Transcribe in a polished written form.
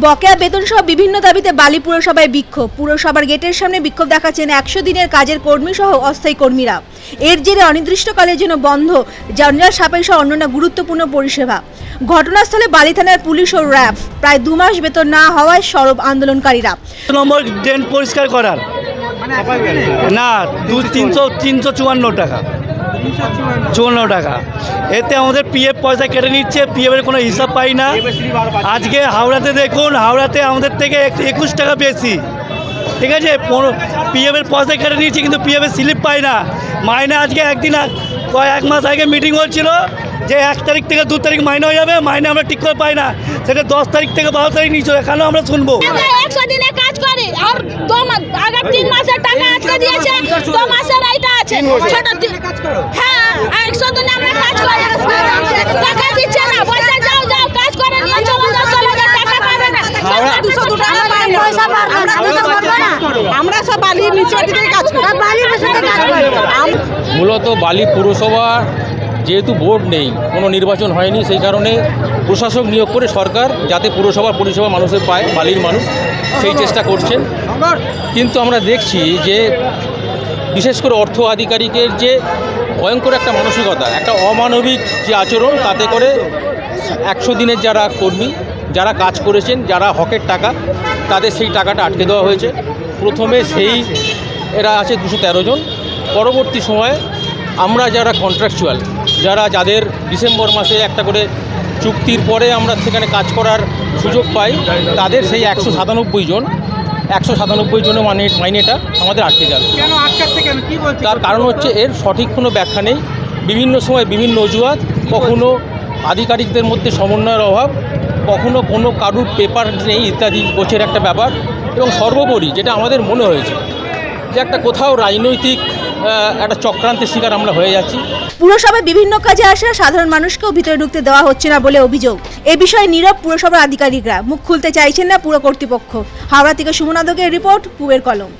বকেয়া বেতন সহ বিভিন্ন দাবিতে বালি পুরসভায় বিক্ষোভ। পুরসভার গেটের সামনে বিক্ষোভ দেখাচ্ছেন 100 দিনের কাজের কর্মী সহ অস্থায়ী কর্মীরা। এর জেরে অনির্দিষ্টকালের জন্য বন্ধ জঞ্জাল সাপের সহ অন্যান্য গুরুত্বপূর্ণ পরিষেবা। ঘটনাস্থলে বালি থানার পুলিশ ও র্যাব। প্রায় 2 মাস বেতন না হওয়ায় সরব আন্দোলনকারীরা। নম্বর ড্রেন পরিষ্কার করার না 354 টাকা 54 টাকা, এতে আমাদের পিএফ পয়সা কেটে নিচ্ছে, পিএফের কোনো হিসাব পাই না। আজকে হাওড়াতে দেখুন, হাওড়াতে আমাদের থেকে 21 টাকা বেশি, ঠিক আছে। পিএফের পয়সা কেটে নিচ্ছে কিন্তু পিএফের স্লিপ পাই না। মাইনে আজকে এক মাস আগে মিটিং হচ্ছিল যে 1 তারিখ থেকে 2 তারিখ মাইনে হয়ে যাবে, মাইনে আমরা ঠিক করে পাই না। সেটা 10 তারিখ থেকে 12 তারিখ নিচে, এখানেও আমরা শুনবো। 100 দিনে কাজ করে আর 3 মাসের টাকা আটকে দিয়েছে, 2 মাসের এইটা আছে হ্যাঁ 100 দিনে আমরা কাজ করি, টাকা দিচ্ছে না, বলছে যাও কাজ করে নিয়ে চলে যাও, টাকা পাবে না। 202 টাকা পাই না, পয়সা পাবো না, আমরা সব বালির নিচে কাজ করি, বালির নিচে কাজ করি। মূলত বালি পুরসভা যেহেতু বোর্ড নেই, কোনো নির্বাচন হয়নি, সেই কারণে প্রশাসক নিয়োগ করে সরকার যাতে পুরসভার পরিষেবা মানুষের পায়, বালির মানুষ সেই চেষ্টা করছেন। কিন্তু আমরা দেখছি যে বিশেষ করে অর্থ আধিকারিকের যে ভয়ঙ্কর একটা মানসিকতা, একটা অমানবিক যে আচরণ, তাতে করে 100 দিনের যারা কর্মী, যারা কাজ করেছেন, যারা হকের টাকা, তাদের সেই টাকাটা আটকে দেওয়া হয়েছে। প্রথমে এরা আছে 213 জন। পরবর্তী সময়ে আমরা যারা কন্ট্রাকচুয়াল, যাদের ডিসেম্বর মাসে একটা করে চুক্তির পরে আমরা সেখানে কাজ করার সুযোগ পাই, তাদের সেই 197 জন, 197 জনের মাইনেটা আমাদের আটকে গেল। তার কারণ হচ্ছে এর সঠিক কোনো ব্যাখ্যা নেই। বিভিন্ন সময় বিভিন্ন অজুহাত, কখনো আধিকারিকদের মধ্যে সমন্বয়ের অভাব, কখনো কোনো কারুর পেপার নেই ইত্যাদি গোছের একটা ব্যাপার। এবং সর্বোপরি যেটা আমাদের মনে হয়েছে যে একটা কোথাও রাজনৈতিক একটা চক্রান্তের শিকার আমরা হয়ে যাচ্ছি। পুরসভায় বিভিন্ন কাজে আসা সাধারণ মানুষকেও ভিতরে ঢুকতে দেওয়া হচ্ছে না বলে অভিযোগ। এ বিষয়ে নীরব পুরসভার আধিকারিকরা, মুখ খুলতে চাইছেন না পুর কর্তৃপক্ষ। হাওড়া থেকে সুমন আদকের রিপোর্ট, পুবের কলম।